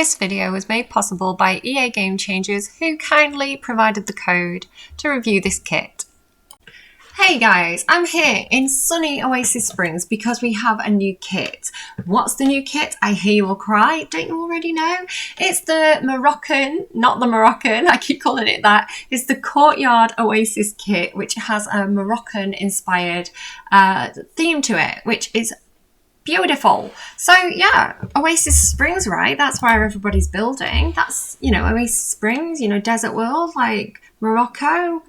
This video was made possible by EA Game Changers, who kindly provided the code to review this kit. Hey guys, I'm here in sunny Oasis Springs because we have a new kit. What's the new kit? I hear you all cry. Don't you already know? It's the Moroccan, not the Moroccan, I keep calling it that. It's the Courtyard Oasis Kit, which has a Moroccan inspired theme to it, which is beautiful. So yeah, Oasis Springs, right? That's where everybody's building. That's, you know, Oasis Springs, you know, desert world, like Morocco.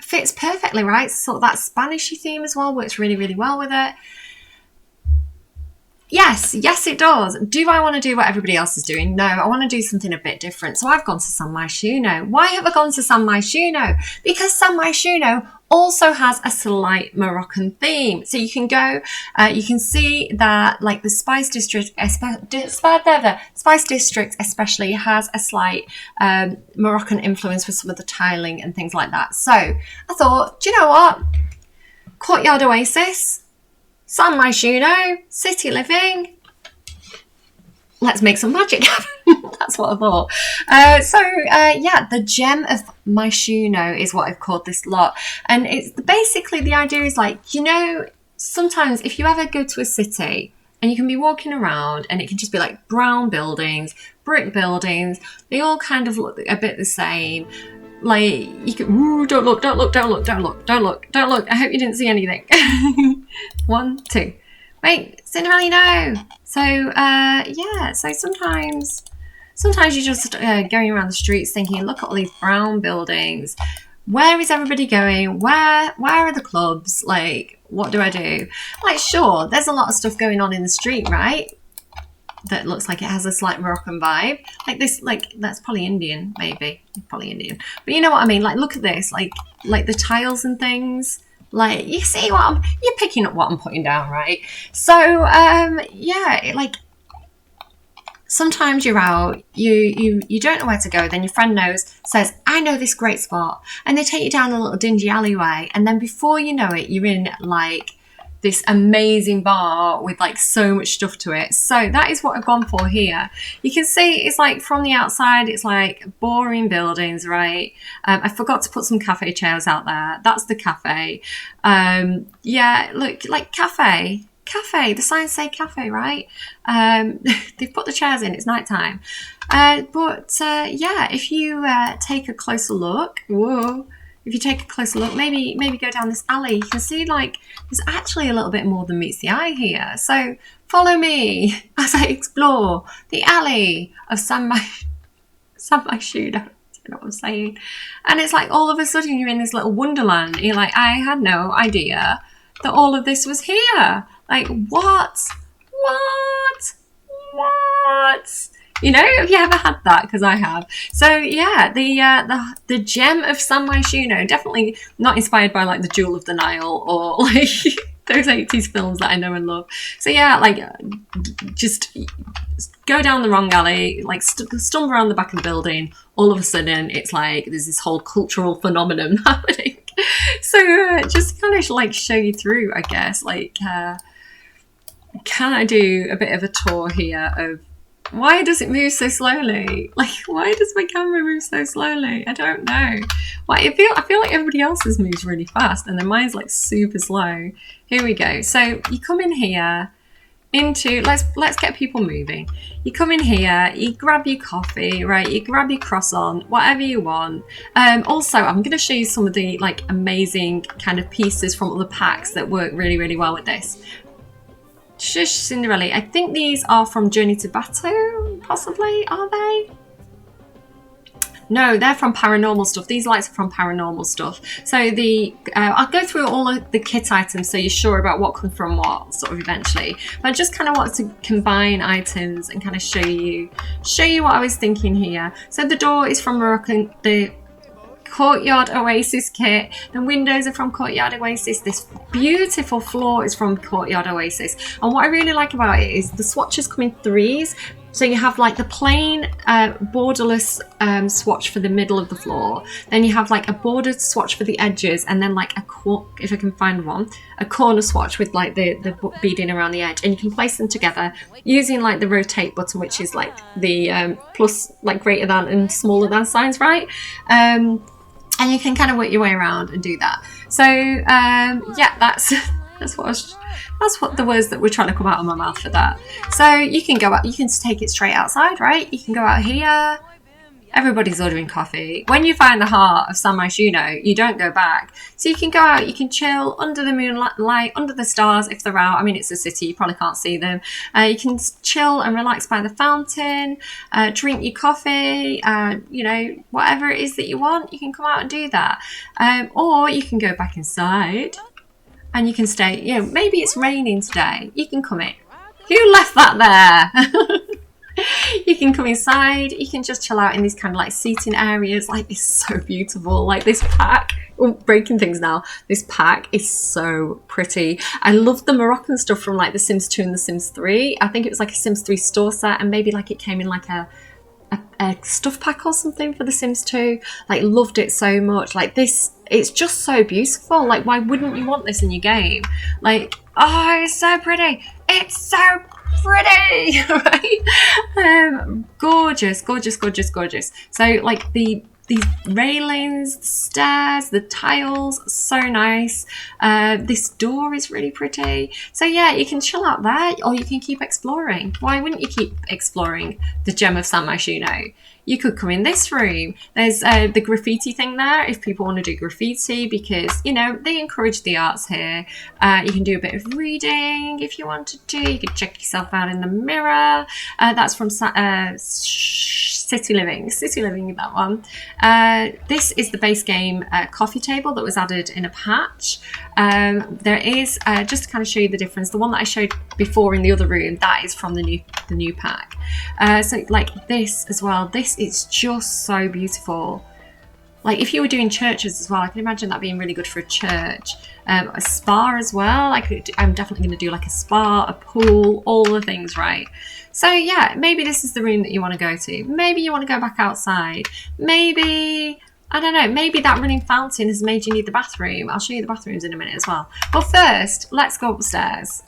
Fits perfectly, right? Sort of that Spanishy theme as well, works really, really well with it. Yes, it does. Do I want to do what everybody else is doing? No, I want to do something a bit different. So I've gone to San Maishuno. Why have I gone to San Maishuno? Because San Maishuno also has a slight Moroccan theme. So you can go, you can see that like the Spice District especially has a slight Moroccan influence with some of the tiling and things like that. So I thought, do you know what? Courtyard Oasis, San Maishuno, city living. Let's make some magic happen. That's what I thought. Yeah, the Gem of Maishuno is what I've called this lot. And it's basically the idea is like, you know, sometimes if you ever go to a city and you can be walking around and it can just be like brown buildings, brick buildings, they all kind of look a bit the same. Like you can, ooh, don't look. I hope you didn't see anything. 1, 2. Wait, Cinderella, no. So yeah, so sometimes you're just going around the streets thinking, look at all these brown buildings. Where is everybody going? Where are the clubs? Like, what do I do? Like, sure, there's a lot of stuff going on in the street, right? That looks like it has a slight Moroccan vibe. Like this, like that's probably Indian, maybe. Probably Indian. But you know what I mean? Like, look at this, like the tiles and things. Like, you see you're picking up what I'm putting down, right? So, yeah, like, sometimes you're out, you don't know where to go, then your friend says, I know this great spot. And they take you down a little dingy alleyway. And then before you know it, you're in, like, this amazing bar with like so much stuff to it. So that is what I've gone for here. You can see it's like from the outside, it's like boring buildings, right? I forgot to put some cafe chairs out there. That's the cafe. Yeah, look, like cafe, the signs say cafe, right? They've put the chairs in, it's nighttime. Yeah, if you take a closer look, whoa. If you take a closer look, maybe go down this alley, you can see like there's actually a little bit more than meets the eye here. So follow me as I explore the alley of San Maishuno. You know what I'm saying? And it's like all of a sudden you're in this little wonderland. You're like, I had no idea that all of this was here. Like, what? You know, have you ever had that? Because I have. So yeah, the Gem of San Maishuno, definitely not inspired by like the Jewel of the Nile or like those 80s films that I know and love. So yeah, like just go down the wrong alley, like stumble around the back of the building. All of a sudden, it's like there's this whole cultural phenomenon happening. So just kind of like show you through, I guess. Like, can I do a bit of a tour here of why does it move so slowly? Like, why does my camera move so slowly? I don't know. Why I feel like everybody else's moves really fast and then mine's like super slow. Here we go. So you come in here into, let's get people moving. You come in here, you grab your coffee, right? You grab your croissant, whatever you want. Also, I'm going to show you some of the like amazing kind of pieces from other packs that work really, really well with this. Shush, Cinderella. I think these are from Journey to Bato, possibly, are they? No, they're from Paranormal Stuff. These lights are from Paranormal Stuff. So I'll go through all of the kit items so you're sure about what comes from what, sort of eventually. But I just kind of wanted to combine items and kind of show you what I was thinking here. So the door is from Moroccan, the Courtyard Oasis Kit. The windows are from Courtyard Oasis. This beautiful floor is from Courtyard Oasis. And what I really like about it is the swatches come in 3s. So you have like the plain borderless swatch for the middle of the floor. Then you have like a bordered swatch for the edges, and then like if I can find one, a corner swatch with like the beading around the edge. And you can place them together using like the rotate button, which is like the plus, like greater than and smaller than signs, right? And you can kind of work your way around and do that. So yeah, that's what the words that were trying to come out of my mouth for that. So you can go out, you can take it straight outside, right? You can go out here. Everybody's ordering coffee. When you find the heart of San Maishuno, you don't go back. So you can go out, you can chill under the moonlight, under the stars if they're out. I mean, it's a city, you probably can't see them. You can chill and relax by the fountain, drink your coffee, you know, whatever it is that you want, you can come out and do that. Or you can go back inside and you can stay, you know, maybe it's raining today, you can come in. Who left that there? You can come inside, you can just chill out in these kind of like seating areas. Like, it's so beautiful. Like this pack, oh, breaking things now, this pack is so pretty. I love the Moroccan stuff from like the Sims 2 and the Sims 3. I think it was like a Sims 3 store set, and maybe like it came in like a stuff pack or something for the Sims 2. Like, loved it so much. Like this, it's just so beautiful. Like, why wouldn't you want this in your game? Like, oh, it's so pretty. It's so pretty, right? Gorgeous, gorgeous, gorgeous, gorgeous. So like these railings, the stairs, the tiles, so nice. This door is really pretty. So yeah, you can chill out there, or you can keep exploring. Why wouldn't you keep exploring the Gem of San Maishuno? You could come in this room. There's the graffiti thing there if people want to do graffiti, because, you know, they encourage the arts here. You can do a bit of reading if you wanted to. You could check yourself out in the mirror. That's from City Living, that one. This is the base game coffee table that was added in a patch. There is, just to kind of show you the difference, the one that I showed before in the other room, that is from the new pack. So like this as well, this is just so beautiful. Like if you were doing churches as well, I can imagine that being really good for a church. A spa as well. I'm definitely going to do like a spa, a pool, all the things, right? So yeah, maybe this is the room that you want to go to. Maybe you want to go back outside. Maybe, I don't know, maybe that running fountain has made you need the bathroom. I'll show you the bathrooms in a minute as well. But first, let's go upstairs.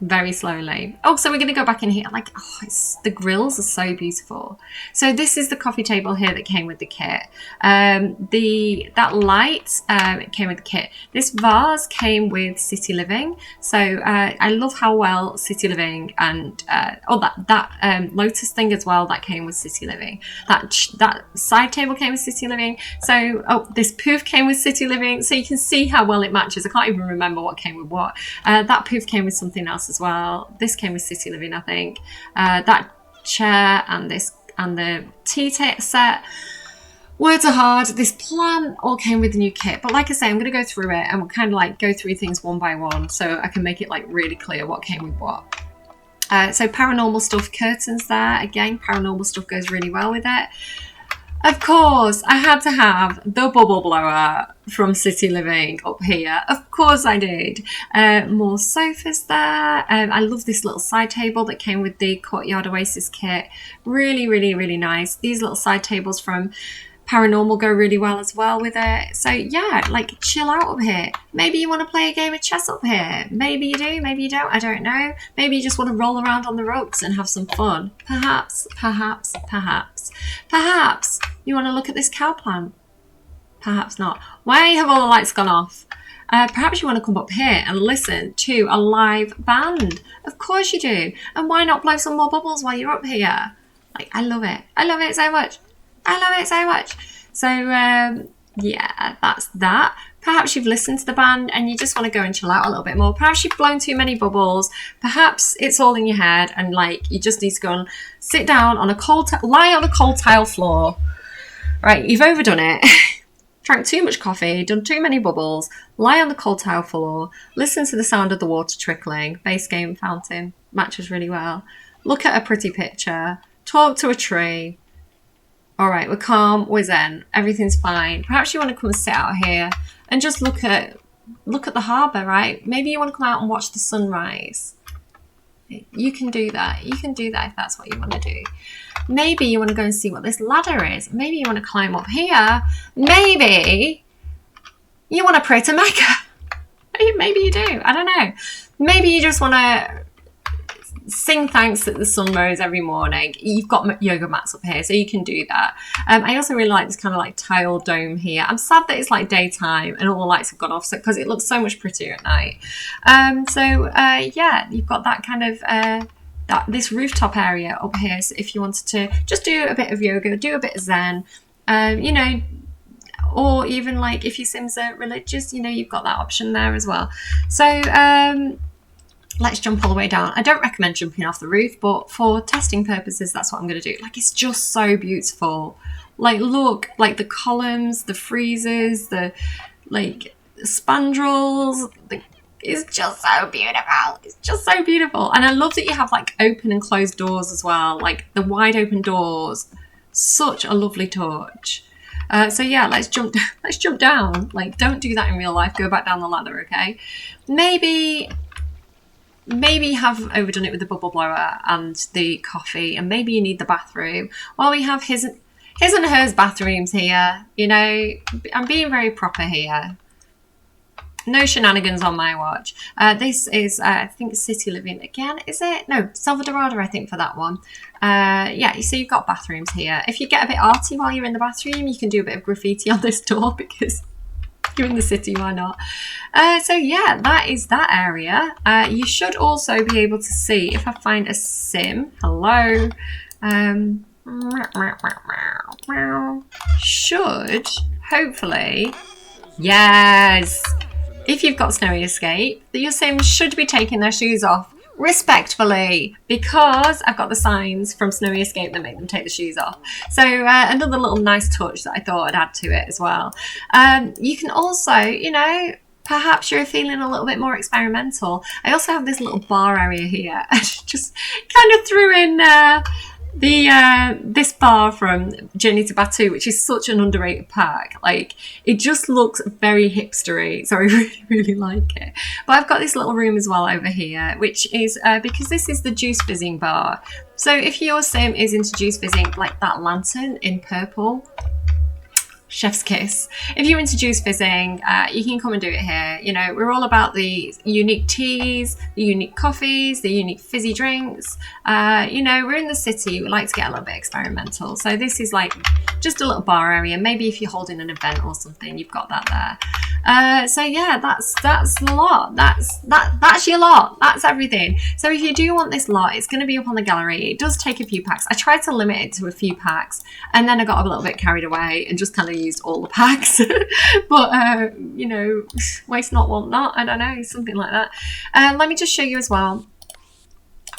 Very slowly. Oh, so we're going to go back in here. Like, oh, the grills are so beautiful. So this is the coffee table here that came with the kit. That light came with the kit. This vase came with City Living. So I love how well City Living and that lotus thing as well, that came with City Living. That side table came with City Living. So this poof came with City Living. So you can see how well it matches. I can't even remember what came with what. That poof came with something else as well. This came with City Living, I think. That chair and the tea set. Words are hard. This plant all came with the new kit, but like I say, I'm going to go through it and we'll kind of like go through things one by one so I can make it like really clear what came with what. So paranormal stuff, curtains there. Again, paranormal stuff goes really well with it. Of course, I had to have the bubble blower from City Living up here. Of course I did. More sofas there. I love this little side table that came with the Courtyard Oasis Kit. Really, really, really nice. These little side tables from Paranormal go really well as well with it. So yeah, like chill out up here. Maybe you want to play a game of chess up here. Maybe you do, maybe you don't, I don't know. Maybe you just want to roll around on the rugs and have some fun. Perhaps, perhaps, perhaps. Perhaps you want to look at this cow plant. Perhaps not. Why have all the lights gone off? Perhaps you want to come up here and listen to a live band. Of course you do. And why not blow some more bubbles while you're up here? Like, I love it. I love it so much. I love it so much. So yeah, that's that. Perhaps you've listened to the band and you just want to go and chill out a little bit more. Perhaps you've blown too many bubbles. Perhaps it's all in your head and like you just need to go and sit down on a lie on a cold tile floor. Right, you've overdone it. Drank too much coffee, done too many bubbles, lie on the cold tile floor, listen to the sound of the water trickling, base game fountain, matches really well. Look at a pretty picture, talk to a tree. All right, we're calm, we're zen, everything's fine. Perhaps you want to come and sit out here and just look at the harbour, right? Maybe you want to come out and watch the sunrise. You can do that. You can do that if that's what you want to do. Maybe you want to go and see what this ladder is. Maybe you want to climb up here. Maybe you want to pray to Mecca. Maybe you do. I don't know. Maybe you just want to sing thanks at the sun rose every morning. You've got yoga mats up here, so you can do that. I also really like this kind of like tile dome here. I'm sad that it's like daytime and all the lights have gone off, so because it looks so much prettier at night. Yeah, you've got that kind of this rooftop area up here. So if you wanted to just do a bit of yoga, do a bit of Zen, you know, or even like if your Sims are religious, you know, you've got that option there as well. So let's jump all the way down. I don't recommend jumping off the roof, but for testing purposes, that's what I'm going to do. Like, it's just so beautiful. Like, look, like the columns, the friezes, the like spandrels. It's just so beautiful. It's just so beautiful. And I love that you have like open and closed doors as well. Like the wide open doors. Such a lovely touch. So yeah, let's jump down. Like, don't do that in real life. Go back down the ladder, okay? Maybe you have overdone it with the bubble blower and the coffee, and maybe you need the bathroom. Well, we have his and hers bathrooms here. You know, I'm being very proper here. No shenanigans on my watch. This is, I think, City Living again, is it? No, Salvadorada, I think, for that one. Yeah, so you've got bathrooms here. If you get a bit arty while you're in the bathroom, you can do a bit of graffiti on this door because you're in the city, why not? So yeah, that is that area. You should also be able to see, if I find a sim, hello, should, hopefully, yes, if you've got Snowy Escape, your Sims should be taking their shoes off respectfully, because I've got the signs from Snowy Escape that make them take the shoes off. So another little nice touch that I thought I'd add to it as well. You can also, you know, perhaps you're feeling a little bit more experimental. I also have this little bar area here. I just kind of threw in this bar from Journey to Batu, which is such an underrated pack. Like, it just looks very hipstery, so I really, really like it. But I've got this little room as well over here, which is because this is the juice fizzing bar. So if your sim is into juice fizzing, like that lantern in purple, chef's kiss. If you're into juice fizzing, you can come and do it here. You know, we're all about the unique teas, the unique coffees, the unique fizzy drinks. You know, we're in the city, we like to get a little bit experimental. So this is like just a little bar area. Maybe if you're holding an event or something, you've got that there. So yeah, that's the lot. That's your lot. That's everything. So if you do want this lot, it's going to be up on the gallery. It does take a few packs. I tried to limit it to a few packs, and then I got a little bit carried away and just kind of used all the packs. But you know, waste not, want not. I don't know, something like that. Let me just show you as well.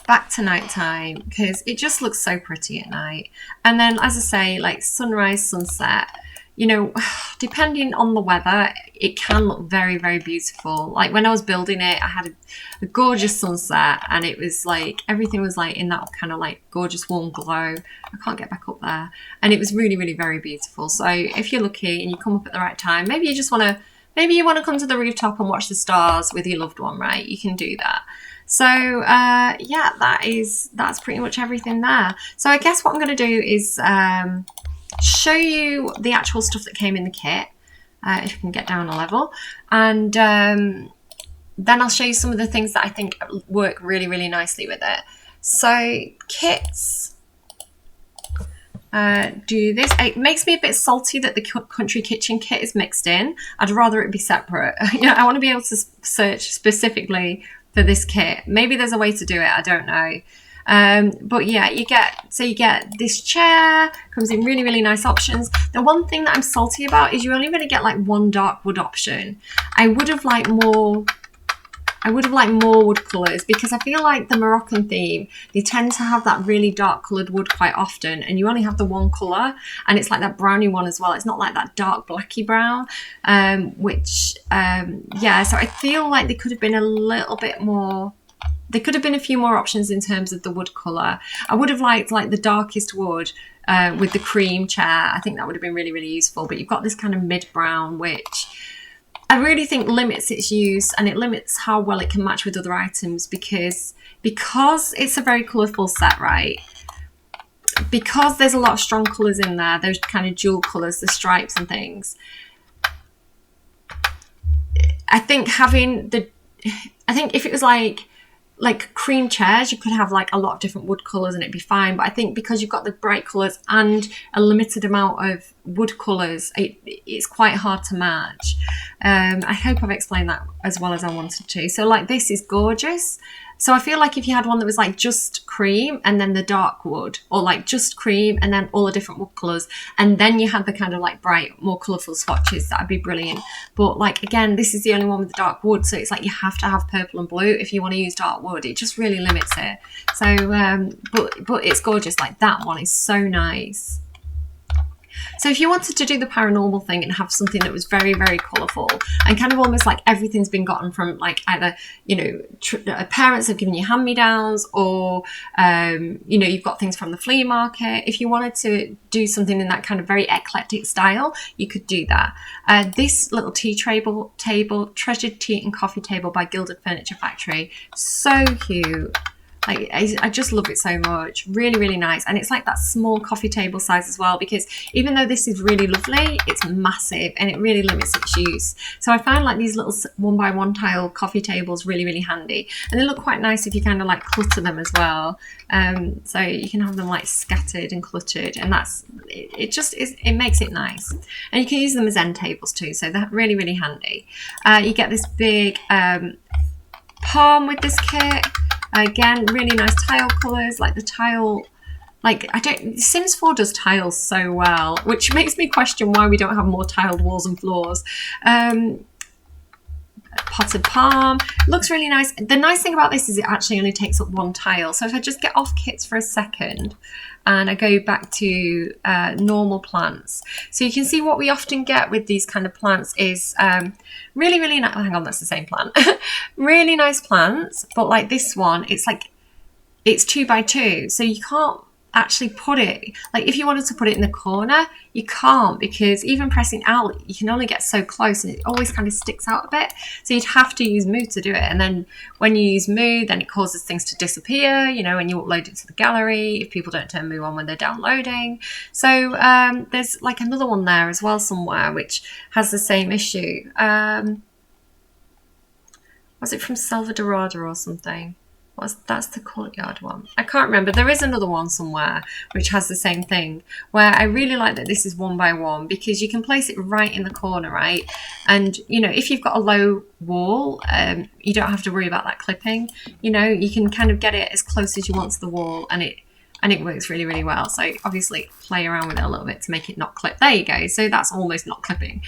Back to nighttime, because it just looks so pretty at night. And then, as I say, like sunrise, sunset, you know, depending on the weather, it can look very, very beautiful. Like when I was building it, I had a gorgeous sunset, and it was like, everything was like in that kind of like gorgeous warm glow. I can't get back up there. And it was really, really very beautiful. So if you're lucky and you come up at the right time, maybe you just want to, maybe you want to come to the rooftop and watch the stars with your loved one, right? You can do that. So yeah, that's pretty much everything there. So I guess what I'm going to do is show you the actual stuff that came in the kit, if you can get down a level, and then I'll show you some of the things that I think work really, really nicely with it. So kits do this. It makes me a bit salty that the country kitchen kit is mixed in. I'd rather it be separate. You know, I want to be able to search specifically for this kit. Maybe there's a way to do it, I don't know. But yeah, you get this chair, comes in really, really nice options. The one thing that I'm salty about is you're only going to get like one dark wood option. I would have liked more wood colours, because I feel like the Moroccan theme, they tend to have that really dark coloured wood quite often, and you only have the one colour, and it's like that browny one as well. It's not like that dark blacky brown, yeah, so I feel like they could have been a little bit more, there could have been a few more options in terms of the wood colour. I would have liked like the darkest wood with the cream chair. I think that would have been really, really useful, but you've got this kind of mid-brown, which I really think limits its use, and it limits how well it can match with other items, because it's a very colourful set, right? Because there's a lot of strong colours in there, those kind of dual colours, the stripes and things. I think if it was like cream chairs, you could have like a lot of different wood colours and it'd be fine. But I think because you've got the bright colours and a limited amount of wood colours, it's quite hard to match. I hope I've explained that as well as I wanted to. So like this is gorgeous. So I feel like if you had one that was like just cream and then the dark wood, or like just cream and then all the different wood colours, and then you had the kind of like bright, more colourful swatches, that'd be brilliant. But like, again, this is the only one with the dark wood, so it's like you have to have purple and blue if you want to use dark wood. It just really limits it. So, but it's gorgeous. Like that one is so nice. So if you wanted to do the paranormal thing and have something that was very, very colourful and kind of almost like everything's been gotten from like either, you know, parents have given you hand-me-downs, or, you know, you've got things from the flea market. If you wanted to do something in that kind of very eclectic style, you could do that. This little tea table, Treasured Tea and Coffee Table by Gilded Furniture Factory. So cute. Like, I just love it so much. Really, really nice. And it's like that small coffee table size as well, because even though this is really lovely, it's massive and it really limits its use. So I find like these little 1x1 tile coffee tables really, really handy. And they look quite nice if you kind of like clutter them as well. So you can have them like scattered and cluttered, and it makes it nice. And you can use them as end tables too. So they're really, really handy. You get this big palm with this kit. Again, really nice tile colours, like the tile, like Sims 4 does tiles so well, which makes me question why we don't have more tiled walls and floors. Potted palm, looks really nice. The nice thing about this is it actually only takes up one tile. So if I just get off kits for a second and I go back to normal plants, so you can see what we often get with these kind of plants is really, really nice. Hang on, that's the same plant. Really nice plants, but like this one, it's 2x2, so you can't actually put it, like if you wanted to put it in the corner, you can't, because even pressing out, you can only get so close and it always kind of sticks out a bit. So you'd have to use Moo to do it. And then when you use Moo, then it causes things to disappear, you know, and you upload it to the gallery if people don't turn Moo on when they're downloading. So there's like another one there as well somewhere which has the same issue. Was it from Salvadorada or something? That's the Courtyard one. I can't remember. There is another one somewhere which has the same thing, where I really like that this is 1x1, because you can place it right in the corner, right? And, you know, if you've got a low wall, you don't have to worry about that clipping. You know, you can kind of get it as close as you want to the wall, and it works really, really well. So obviously play around with it a little bit to make it not clip. There you go. So that's almost not clipping.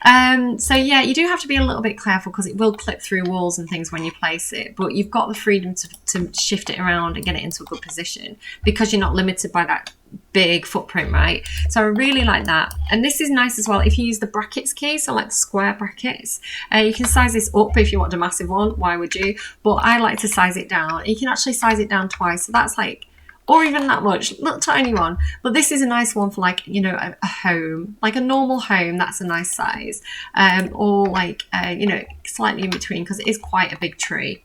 So yeah, you do have to be a little bit careful because it will clip through walls and things when you place it, but you've got the freedom to shift it around and get it into a good position because you're not limited by that big footprint, right? So I really like that. And this is nice as well if you use the brackets key, so like the square brackets. You can size this up if you want a massive one. Why would you? But I like to size it down. You can actually size it down twice, so that's like, or even that much, little tiny one. But this is a nice one for like, you know, a home, like a normal home. That's a nice size. Or like, you know, slightly in between, because it is quite a big tree.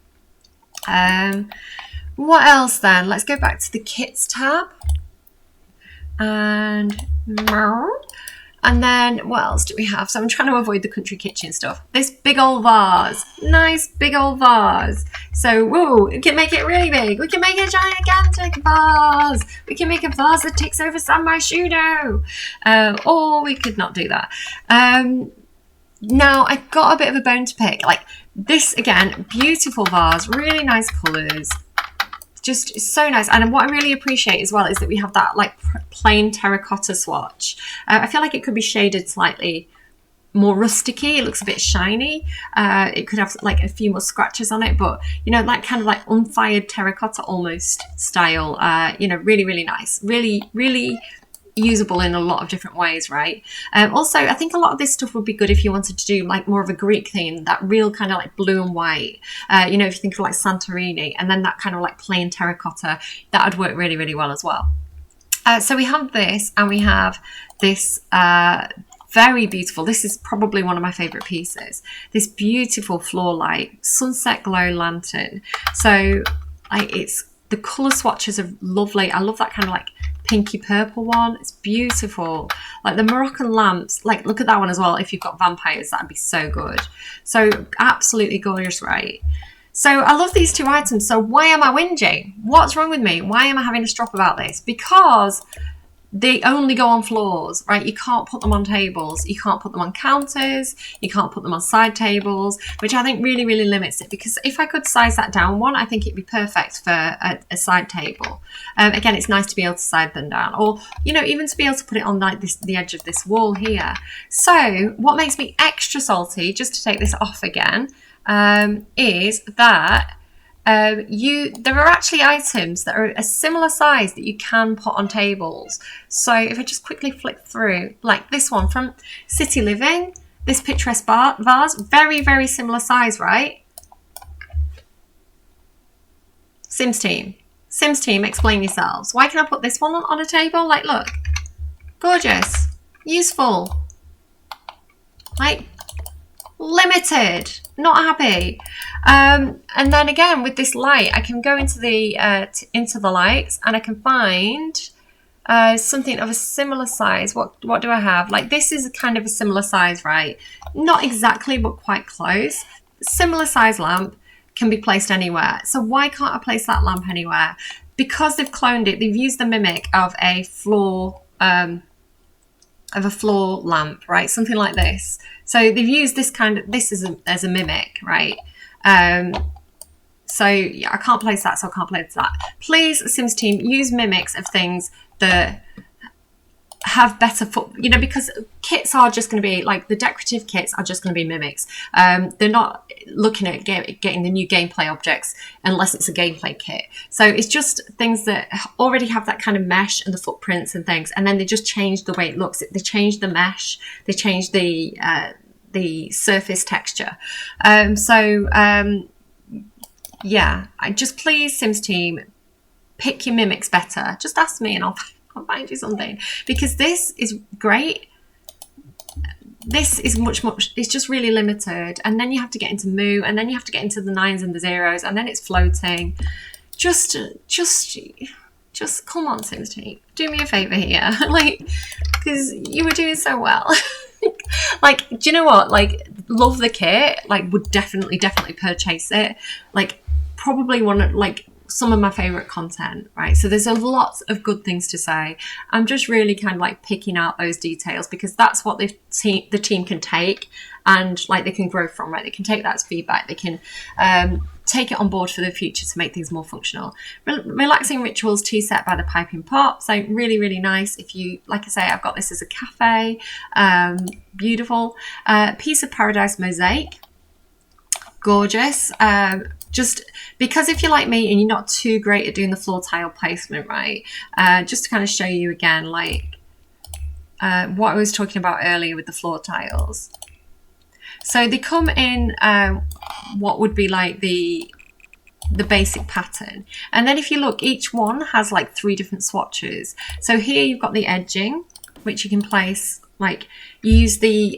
What else then? Let's go back to the kits tab. And then what else do we have? So I'm trying to avoid the country kitchen stuff. This big old vase, nice big old vase. So whoa, we can make it really big. We can make a gigantic vase. We can make a vase that takes over San Maishuno. Or we could not do that. Now I've got a bit of a bone to pick. Like this again, beautiful vase, really nice colours. Just so nice. And what I really appreciate as well is that we have that like plain terracotta swatch. I feel like it could be shaded slightly more rusticy. It looks a bit shiny. It could have like a few more scratches on it, but you know, that kind of like unfired terracotta almost style. You know, really, really nice. Really, really usable in a lot of different ways, right? Also, I think a lot of this stuff would be good if you wanted to do like more of a Greek theme, that real kind of like blue and white, you know, if you think of like Santorini, and then that kind of like plain terracotta, that would work really, really well as well. So we have this, and we have this Very beautiful. This is probably one of my favorite pieces. This beautiful floor light, sunset glow lantern. So it's, the color swatches are lovely. I love that kind of like pinky purple one. It's beautiful. Like the Moroccan lamps, like look at that one as well. If you've got vampires, that'd be so good. So absolutely gorgeous, right? So I love these two items. So why am I whinging? What's wrong with me? Why am I having a strop about this? Because they only go on floors, right? You can't put them on tables. You can't put them on counters. You can't put them on side tables, which I think really, really limits it. Because if I could size that down one, I think it'd be perfect for a side table. Again, it's nice to be able to side them down, or, you know, even to be able to put it on like this, the edge of this wall here. So what makes me extra salty, just to take this off again, is that there are actually items that are a similar size that you can put on tables. So if I just quickly flick through, like this one from City Living, this picturesque vase, very, very similar size, right? Sims team, explain yourselves. Why can I put this one on a table? Like, look, gorgeous, useful, like limited, not happy. And then again with this light, I can go into the lights and I can find something of a similar size. What do I have? Like this is kind of a similar size, right? Not exactly, but quite close. Similar size lamp can be placed anywhere. So why can't I place that lamp anywhere? Because they've cloned it. They've used the mimic of a floor lamp, right? Something like this. So they've used this kind of, this as a mimic, right? So yeah, I can't place that, so I can't place that. Please, Sims team, use mimics of things that have better because kits are just going to be like, the decorative kits are just going to be mimics. They're not looking at getting the new gameplay objects unless it's a gameplay kit. So it's just things that already have that kind of mesh and the footprints and things, and then they just change the way it looks. They change the mesh, they change the surface texture. Yeah, I just, please, Sims team, pick your mimics better. Just ask me and I'll find you something, because this is great. This is much, it's just really limited. And then you have to get into Moo, and then you have to get into the 9s and the 0s, and then it's floating. Just come on, Sims team, do me a favor here. Like, because you were doing so well. Like, do you know what? Like, love the kit. Like, would definitely purchase it. Like, probably one of, like, some of my favorite content, right? So there's a lot of good things to say. I'm just really kind of like picking out those details, because that's what the team can take and like they can grow from, right? They can take that as feedback. They can take it on board for the future to make things more functional. Relaxing Rituals tea set by the Piping Pot. So really, really nice. If you, like I say, I've got this as a cafe. Beautiful. Piece of Paradise mosaic. Gorgeous. Just because if you're like me and you're not too great at doing the floor tile placement, right? Just to kind of show you again, like what I was talking about earlier with the floor tiles. So they come in what would be like the basic pattern. And then if you look, each one has like 3 different swatches. So here you've got the edging, which you can place, like you use the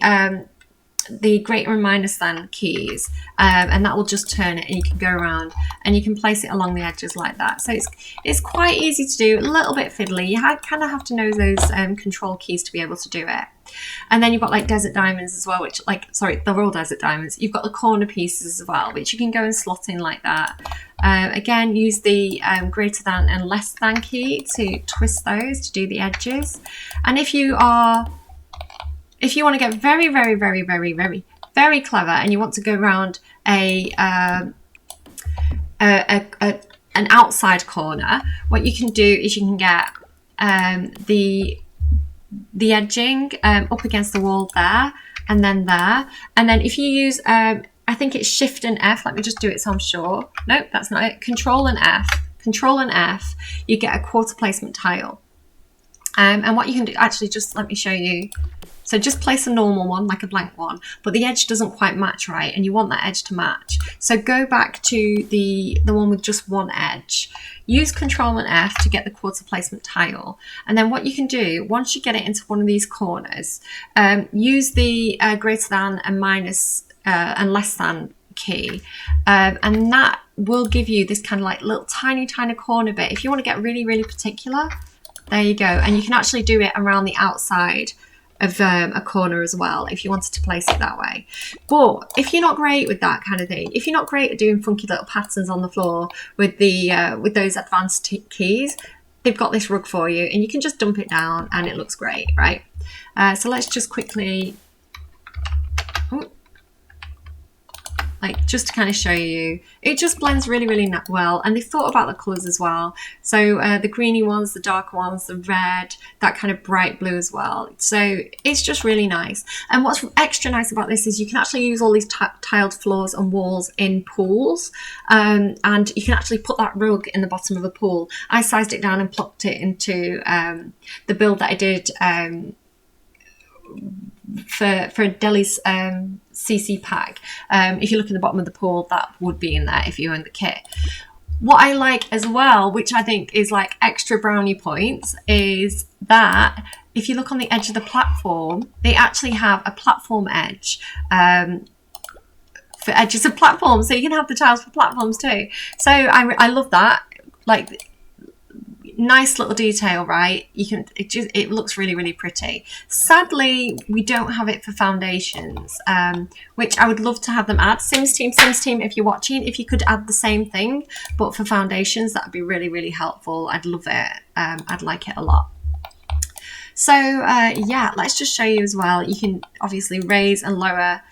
greater and minor stand keys, and that will just turn it, and you can go around and you can place it along the edges like that. So it's quite easy to do, a little bit fiddly. You kind of have to know those control keys to be able to do it. And then you've got like desert diamonds as well, which, like, sorry, they're all desert diamonds. You've got the corner pieces as well, which you can go and slot in like that. Again, use the greater than and less than key to twist those to do the edges. And if you want to get very, very, very, very, very, very clever, and you want to go around an outside corner, what you can do is you can get the edging up against the wall there, and then if you use I think it's Shift and F. Let me just do it so I'm sure. Nope, that's not it. Control and F. You get a quarter placement tile. And what you can do, actually, just let me show you So just place a normal one, like a blank one, but the edge doesn't quite match right, and you want that edge to match. So go back to the one with just one edge. Use Control and F to get the quarter placement tile. And then what you can do, once you get it into one of these corners, use the greater than and minus and less than key. And that will give you this kind of like little tiny corner bit. If you want to get really, really particular, there you go. And you can actually do it around the outside of a corner as well, if you wanted to place it that way. But if you're not great with that kind of thing, if you're not great at doing funky little patterns on the floor with the with those advanced keys, they've got this rug for you, and you can just dump it down and it looks great, right? So let's just quickly, like, just to kind of show you, it just blends really, really well. And they thought about the colours as well. So the greeny ones, the dark ones, the red, that kind of bright blue as well. So it's just really nice. And what's extra nice about this is you can actually use all these tiled floors and walls in pools. And you can actually put that rug in the bottom of a pool. I sized it down and plopped it into the build that I did for Deli's CC pack. If you look in the bottom of the pool, that would be in there if you own the kit. What I like as well, which I think is like extra brownie points, is that if you look on the edge of the platform, they actually have a platform edge for edges of platforms, so you can have the tiles for platforms too. So I love that. Like, nice little detail, right? You can, it looks really, really pretty. Sadly, we don't have it for foundations, which I would love to have them add. Sims team, if you're watching, if you could add the same thing, but for foundations, that would be really, really helpful. I'd love it. I'd like it a lot. So yeah, let's just show you as well. You can obviously raise and lower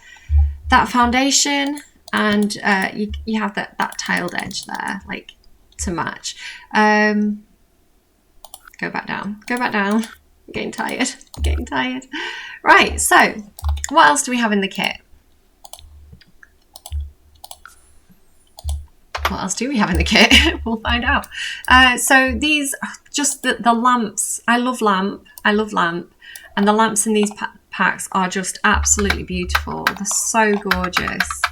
that foundation, and you have that tiled edge there, like, to match. Go back down. I'm getting tired. Right, so what else do we have in the kit? We'll find out. So these, just the lamps. I love lamp, and the lamps in these packs are just absolutely beautiful. They're so gorgeous.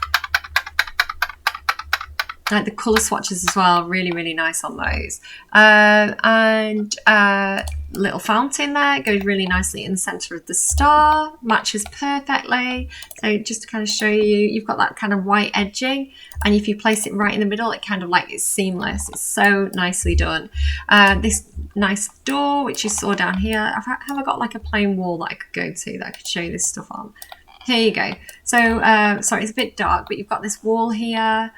Like the colour swatches as well, really, really nice on those. And little fountain there, goes really nicely in the centre of the star, matches perfectly. So just to kind of show you, you've got that kind of white edging, and if you place it right in the middle, it kind of like, it's seamless. It's so nicely done. This nice door, which you saw down here. Have I got like a plain wall that I could go to that I could show you this stuff on? Here you go. So, sorry, it's a bit dark, but you've got this wall here,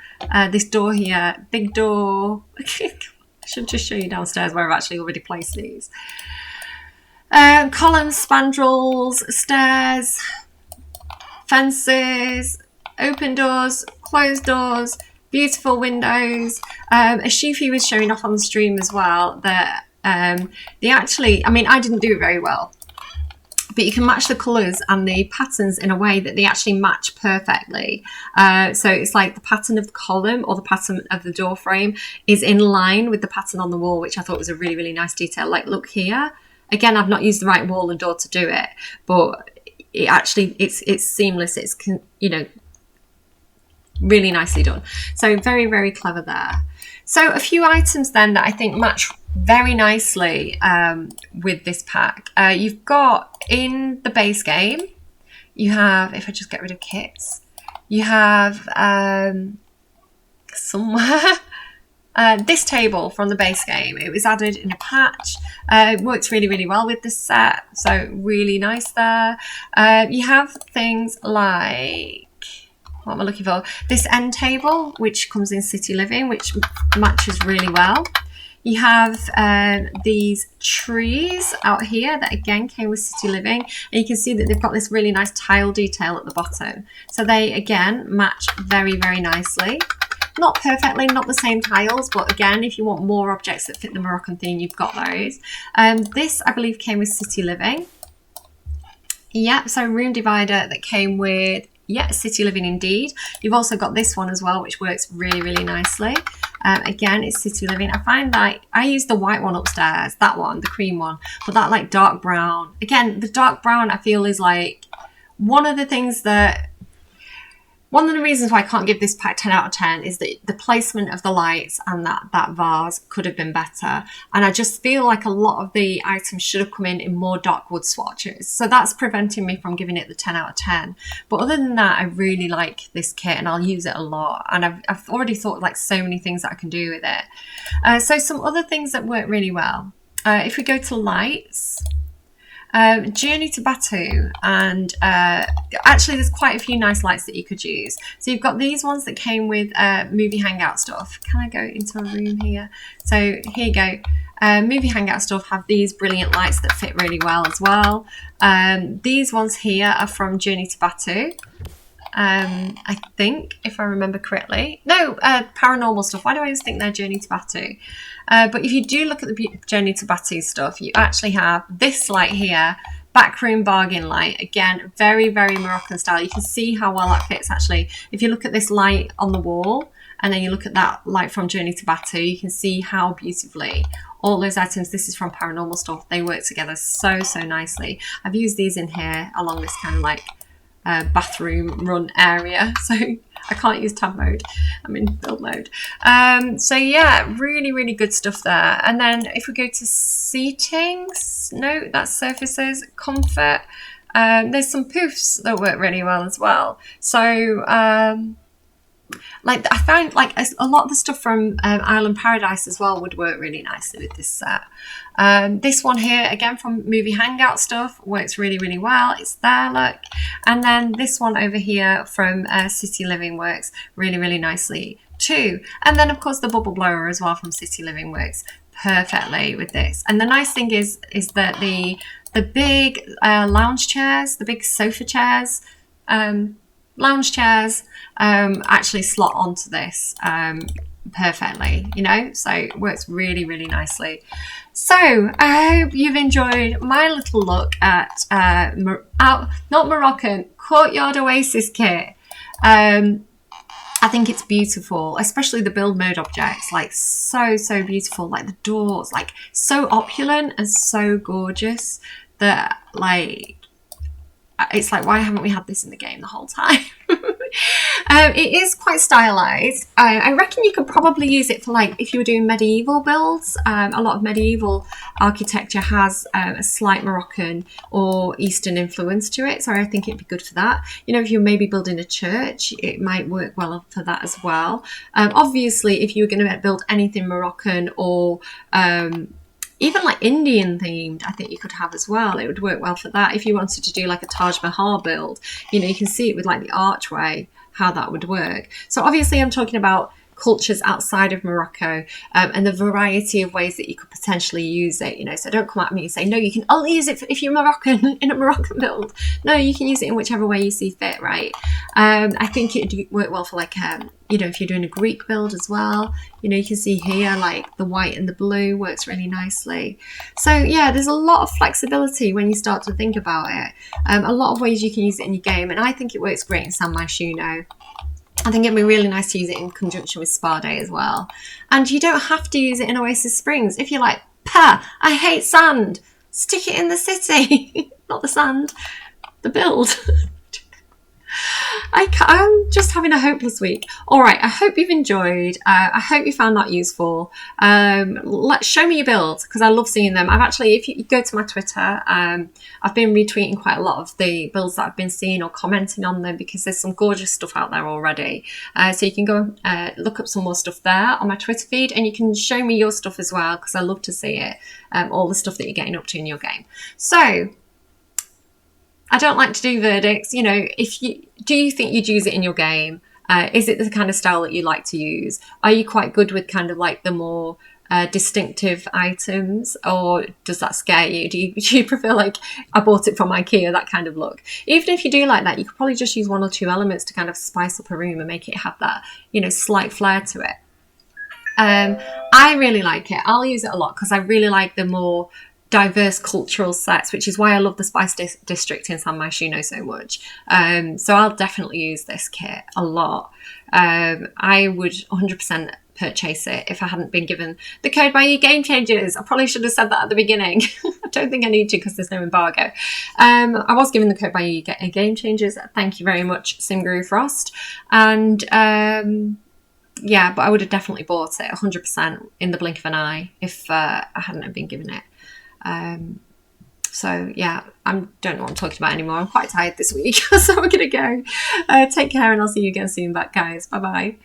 this door here, big door. I should just show you downstairs where I've actually already placed these. Columns, spandrels, stairs, fences, open doors, closed doors, beautiful windows. As Shifi was showing off on the stream as well, that they actually, I mean, I didn't do it very well, but you can match the colours and the patterns in a way that they actually match perfectly. So it's like the pattern of the column or the pattern of the door frame is in line with the pattern on the wall, which I thought was a really, really nice detail. Like, look here. Again, I've not used the right wall and door to do it, but it actually, it's seamless. It's, you know, really nicely done. So very, very clever there. So a few items then that I think match very nicely with this pack. You've got in the base game, you have, if I just get rid of kits, you have somewhere this table from the base game. It was added in a patch. It works really, really well with this set, so really nice there. You have things like, what am I looking for? This end table, which comes in City Living, which matches really well. You have these trees out here that again came with City Living, and you can see that they've got this really nice tile detail at the bottom. So they again match very, very nicely. Not perfectly, not the same tiles, but again, if you want more objects that fit the Moroccan theme, you've got those. This, I believe, came with City Living. Yep, so room divider that came with, yeah, City Living indeed. You've also got this one as well, which works really, really nicely. Again, it's City Living. I find that I use the white one upstairs, that one, the cream one, but that like dark brown. Again, the dark brown I feel is like one of the things that, one of the reasons why I can't give this pack 10 out of 10 is that the placement of the lights and that vase could have been better. And I just feel like a lot of the items should have come in more dark wood swatches. So that's preventing me from giving it the 10 out of 10. But other than that, I really like this kit and I'll use it a lot. And I've already thought like so many things that I can do with it. So some other things that work really well. If we go to lights, Journey to Batu, and actually there's quite a few nice lights that you could use. So you've got these ones that came with movie hangout stuff. Can I go into a room here? So here you go. Movie hangout stuff have these brilliant lights that fit really well as well. These ones here are from Journey to Batu. I think, if I remember correctly. No, paranormal stuff. Why do I always think they're Journey to Batu? But if you do look at the Journey to Batu stuff, you actually have this light here, backroom bargain light. Again, very, very Moroccan style. You can see how well that fits actually. If you look at this light on the wall, and then you look at that light from Journey to Batu, you can see how beautifully all those items, this is from paranormal stuff, they work together so, so nicely. I've used these in here along this kind of like bathroom run area, so I can't use tab mode, I'm in build mode. So yeah, really, really good stuff there. And then if we go to seating, no, that's surfaces, comfort, there's some poofs that work really well as well. So like I found like a lot of the stuff from Island Paradise as well would work really nicely with this set. This one here, again from Movie Hangout stuff, works really, really well. It's there, look. And then this one over here from City Living works really, really nicely too. And then of course the bubble blower as well from City Living works perfectly with this. And the nice thing is that the big lounge chairs, the big sofa chairs, lounge chairs actually slot onto this perfectly, you know, so it works really, really nicely. So I hope you've enjoyed my little look at not Moroccan, Courtyard Oasis Kit. I think it's beautiful, especially the build mode objects, like so, so beautiful, like the doors, like so opulent and so gorgeous that like, it's like, why haven't we had this in the game the whole time? It is quite stylized. I reckon you could probably use it for like if you were doing medieval builds. A lot of medieval architecture has a slight Moroccan or Eastern influence to it, so I think it'd be good for that. You know, if you're maybe building a church, it might work well for that as well. Obviously, if you were going to build anything Moroccan or even like Indian themed, I think you could have as well. It would work well for that. If you wanted to do like a Taj Mahal build, you know, you can see it with like the archway, how that would work. So obviously I'm talking about cultures outside of Morocco and the variety of ways that you could potentially use it, you know, so don't come at me and say, no, you can only use it if you're Moroccan in a Moroccan build. No, you can use it in whichever way you see fit, right? I think it'd work well for like, you know, if you're doing a Greek build as well, you know, you can see here like the white and the blue works really nicely. So yeah, there's a lot of flexibility when you start to think about it. A lot of ways you can use it in your game, and I think it works great in San Maishuno. I think it'd be really nice to use it in conjunction with Spa Day as well. And you don't have to use it in Oasis Springs. If you're like, pah, I hate sand, stick it in the city. Not the sand, the build. I'm just having a hopeless week. All right, I hope you've enjoyed. I hope you found that useful. Show me your builds because I love seeing them. I've actually, if you go to my Twitter, I've been retweeting quite a lot of the builds that I've been seeing or commenting on them because there's some gorgeous stuff out there already. So you can go look up some more stuff there on my Twitter feed, and you can show me your stuff as well because I love to see it, all the stuff that you're getting up to in your game. So I don't like to do verdicts. You know, do you think you'd use it in your game? Is it the kind of style that you like to use? Are you quite good with kind of like the more distinctive items, or does that scare you? Do you prefer like I bought it from IKEA, that kind of look? Even if you do like that, you could probably just use one or two elements to kind of spice up a room and make it have that, you know, slight flair to it. I really like it. I'll use it a lot because I really like the more diverse cultural sets, which is why I love the Spice District in San Maishuno so much. So I'll definitely use this kit a lot. I would 100% purchase it if I hadn't been given the code by you Game Changers. I probably should have said that at the beginning. I don't think I need to because there's no embargo. I was given the code by you Game Changers. Thank you very much, Simguru Frost. And yeah, but I would have definitely bought it 100% in the blink of an eye if I hadn't been given it. So yeah, I don't know what I'm talking about anymore. I'm quite tired this week, so we're gonna go. Take care, and I'll see you again soon. Back, guys. Bye bye.